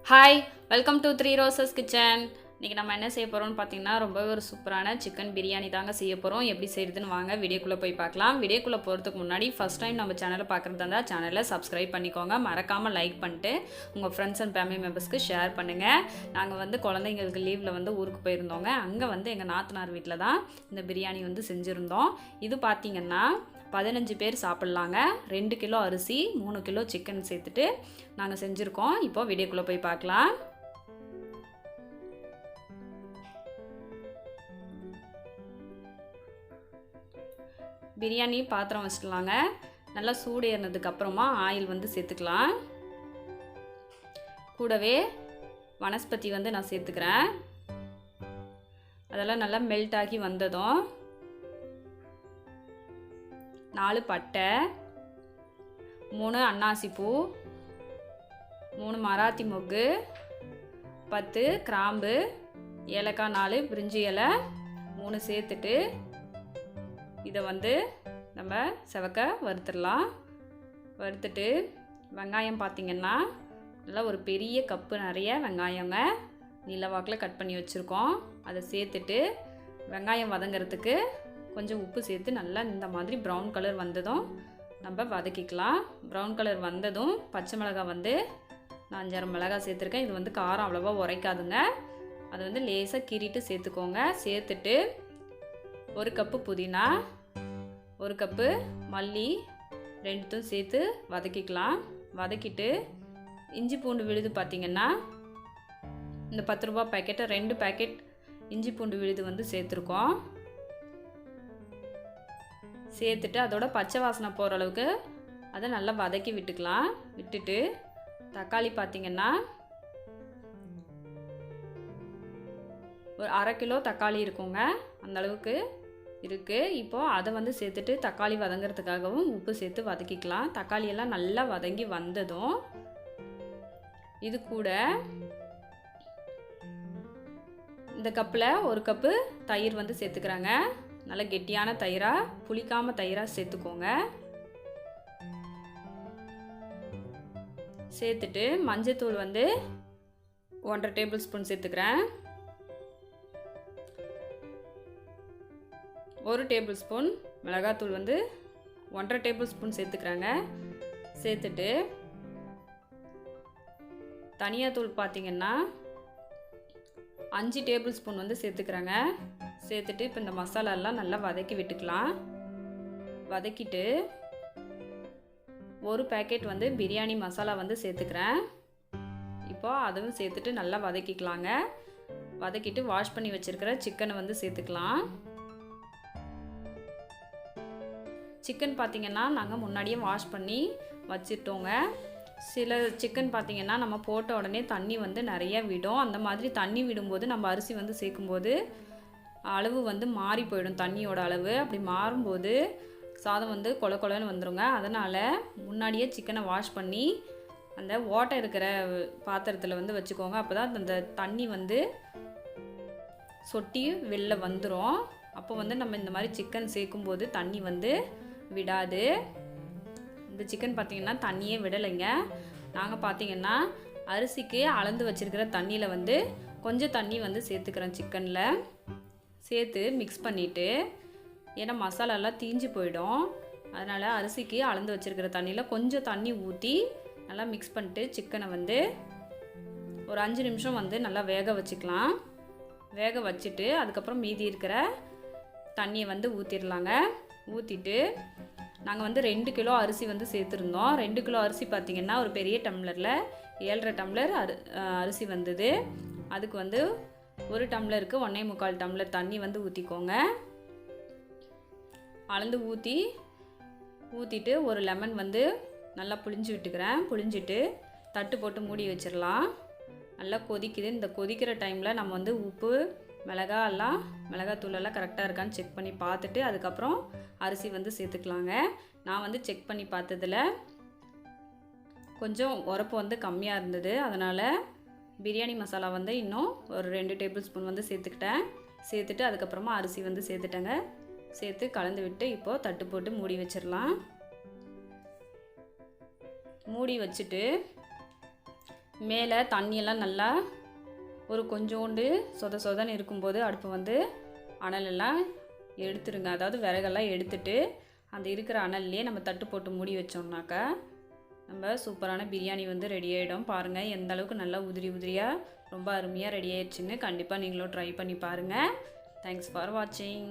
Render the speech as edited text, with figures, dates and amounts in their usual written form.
Hi, welcome to three roses kitchen. இன்றைக்கி நம்ம என்ன செய்ய போகிறோம்னு பார்த்தீங்கன்னா ரொம்பவே ஒரு சூப்பரான சிக்கன் பிரியாணி தாங்க செய்ய போகிறோம். எப்படி செய்யுதுன்னு வாங்க வீடியோக்குள்ளே போய் பார்க்கலாம். வீடியோக்குள்ளே போகிறதுக்கு முன்னாடி ஃபஸ்ட் டைம் நம்ம சேனலை பார்க்குறதா இருந்தால் சேனலை சப்ஸ்கிரைப் பண்ணிக்கோங்க. மறக்காமல் லைக் பண்ணிட்டு உங்கள் ஃப்ரெண்ட்ஸ் அண்ட் ஃபேமிலி மெம்பர்ஸ்க்கு ஷேர் பண்ணுங்கள். நாங்கள் குழந்தைங்களுக்கு லீவில் ஊருக்கு போயிருந்தோங்க. அங்கே எங்கள் நாத்தனார் வீட்டில் தான் இந்த பிரியாணி செஞ்சுருந்தோம். இது பார்த்திங்கன்னா 15 பேர் சாப்பிட்லாங்க. 2 கிலோ அரிசி 3 கிலோ சிக்கன் சேர்த்துட்டு நாங்கள் செஞ்சுருக்கோம். இப்போ வீடியோக்குள்ளே போய் பார்க்கலாம். பிரியாணி பாத்திரம் வச்சுக்கலாங்க. நல்லா சூடு ஏறினதுக்கப்புறமா ஆயில் சேர்த்துக்கலாம். கூடவே வனஸ்பதி நான் சேர்த்துக்கிறேன். அதெல்லாம் நல்லா மெல்ட் ஆகி வந்ததும் 4 பட்டை, 3 அன்னாசிப்பூ, 3 மராத்தி மொக்கு, 10 கிராம்பு, ஏலக்காய் 4, பிரிஞ்சி இலை 3 சேர்த்துட்டு இதை நம்ம செவக்க வறுத்துடலாம். வறுத்துட்டு வெங்காயம் பார்த்திங்கன்னா நல்லா ஒரு பெரிய கப்பு நிறைய வெங்காயங்க நீளவாக்கில் கட் பண்ணி வச்சுருக்கோம். அதை சேர்த்துட்டு வெங்காயம் வதங்கிறதுக்கு கொஞ்சம் உப்பு சேர்த்து நல்லா இந்த மாதிரி ப்ரௌன் கலர் வந்ததும் நம்ம வதக்கிக்கலாம். ப்ரௌன் கலர் வந்ததும் பச்சை மிளகாய் நான் 5-6 மிளகாய் சேர்த்துருக்கேன். இது காரம் அவ்வளோவா உரைக்காதுங்க. அது லேசாக கீறிட்டு சேர்த்துக்கோங்க. சேர்த்துட்டு 1 கப்பு புதினா, 1 கப்பு மல்லி 2த்தும் சேர்த்து வதக்கிக்கலாம். வதக்கிட்டு இஞ்சி பூண்டு விழுது பார்த்திங்கன்னா இந்த 10 ரூபா பேக்கெட்டை 2 பேக்கெட் இஞ்சி பூண்டு விழுது சேர்த்துருக்கோம். சேர்த்துட்டு அதோட பச்சை வாசனை போகிற அளவுக்கு அதை நல்லா வதக்கி விட்டுக்கலாம். விட்டுட்டு தக்காளி பார்த்திங்கன்னா ஒரு 1/2 கிலோ தக்காளி இருக்குங்க. அந்த அளவுக்கு இருக்குது. இப்போது அதை சேர்த்துட்டு தக்காளி வதங்கிறதுக்காகவும் உப்பு சேர்த்து வதக்கிக்கலாம். தக்காளியெல்லாம் நல்லா வதங்கி வந்ததும் இது கூட இந்த கப்பில் 1 கப்பு தயிர் சேர்த்துக்கிறாங்க. நல்லா கெட்டியான தயிராக, புளிக்காமல் தயிராக சேர்த்துக்கோங்க. சேர்த்துட்டு மஞ்சத்தூள் 1.5 டேபிள் ஸ்பூன் சேர்த்துக்கிறேன். 1 டேபிள் ஸ்பூன் மிளகாத்தூள் 1.5 டேபிள் ஸ்பூன் சேர்த்துக்கிறாங்க. சேர்த்துட்டு தனியாத்தூள் பார்த்திங்கன்னா 5 டேபிள் ஸ்பூன் சேர்த்துக்கிறாங்க. சேர்த்துட்டு இப்போ இந்த மசாலாலாம் நல்லா வதக்கி விட்டுக்கலாம். வதக்கிட்டு 1 பேக்கெட் பிரியாணி மசாலா சேர்த்துக்கிறேன். இப்போது அதுவும் சேர்த்துட்டு நல்லா வதக்கிக்கலாங்க. வதக்கிட்டு வாஷ் பண்ணி வச்சுருக்கிற சிக்கனை சேர்த்துக்கலாம். சிக்கன் பார்த்திங்கன்னா நாங்கள் முன்னாடியே வாஷ் பண்ணி வச்சுட்டோங்க. சில சிக்கன் பார்த்திங்கன்னா நம்ம போட்ட உடனே தண்ணி நிறைய விடும். அந்த மாதிரி தண்ணி விடும்போது நம்ம அரிசி சேர்க்கும்போது அளவு மாறி போயிடும். தண்ணியோட அளவு அப்படி மாறும்போது சாதம் கொல கொலன்னு வந்துடுங்க. அதனால் முன்னாடியே சிக்கனை வாஷ் பண்ணி அந்த ஓட்டை இருக்கிற பாத்திரத்தில் வச்சுக்கோங்க. அப்போ தான் அந்த தண்ணி சொட்டி வெளில வந்துடும். அப்போ நம்ம இந்த மாதிரி சிக்கன் சேர்க்கும்போது தண்ணி விடாது. இந்த சிக்கன் பார்த்திங்கன்னா தண்ணியே விடலைங்க. நாங்கள் பார்த்திங்கன்னா அரிசிக்கு அளந்து வச்சுருக்கிற தண்ணியில் கொஞ்சம் தண்ணி சேர்த்துக்கிறோம். சிக்கனில் சேர்த்து மிக்ஸ் பண்ணிவிட்டு, ஏன்னா மசாலாலாம் தீஞ்சு போயிடும், அதனால் அரிசிக்கு அளந்து வச்சுருக்கிற தண்ணியில் கொஞ்சம் தண்ணி ஊற்றி நல்லா மிக்ஸ் பண்ணிட்டு சிக்கனை ஒரு 5 நிமிஷம் நல்லா வேக வச்சுக்கலாம். வேக வச்சுட்டு அதுக்கப்புறம் மீதி இருக்கிற தண்ணியை ஊற்றிடலாங்க. ஊற்றிட்டு நாங்கள் 2 கிலோ அரிசி சேர்த்துருந்தோம். 2 கிலோ அரிசி பார்த்திங்கன்னா ஒரு பெரிய டம்ளரில் 7.5 டம்ளர் அரிசி வந்தது. அதுக்கு 1 டம்ளருக்கு 1.25 டம்ளர் தண்ணி ஊற்றிக்கோங்க. அளந்து ஊற்றிட்டு ஒரு லெமன் நல்லா புளிஞ்சு விட்டுக்கிறேன். புளிஞ்சிட்டு தட்டு போட்டு மூடி வச்சிடலாம். நல்லா கொதிக்குது. இந்த கொதிக்கிற டைமில் நம்ம உப்பு மிளகாத்தூளெல்லாம் கரெக்டாக இருக்கான்னு செக் பண்ணி பார்த்துட்டு அதுக்கப்புறம் அரிசி சேர்த்துக்கலாங்க. நான் செக் பண்ணி பார்த்ததில் கொஞ்சம் உரப்பு கம்மியாக இருந்தது. அதனால் பிரியாணி மசாலா இன்னும் ஒரு 2 டேபிள் ஸ்பூன் சேர்த்துக்கிட்டேன். சேர்த்துட்டு அதுக்கப்புறமா அரிசி சேர்த்துட்டேங்க. சேர்த்து கலந்து விட்டு இப்போது தட்டு போட்டு மூடி வச்சிடலாம். மூடி வச்சுட்டு மேலே தண்ணியெல்லாம் நல்லா ஒரு கொஞ்சோண்டு சொத சொதன்னு இருக்கும்போது அடுப்பு வந்து அனலெல்லாம் எடுத்துருங்க. அதாவது விறகெல்லாம் எடுத்துட்டு அந்த இருக்கிற அனல்லையே நம்ம தட்டு போட்டு மூடி வச்சோம்னாக்கா நம்ம சூப்பரான பிரியாணி வந்து ரெடி ஆகிடும். பாருங்கள் எந்த அளவுக்கு நல்லா உதிரி உதிரியாக ரொம்ப அருமையாக ரெடி ஆயிடுச்சுன்னு. கண்டிப்பாக நீங்களும் ட்ரை பண்ணி பாருங்கள். தேங்க்ஸ் ஃபார் வாட்சிங்.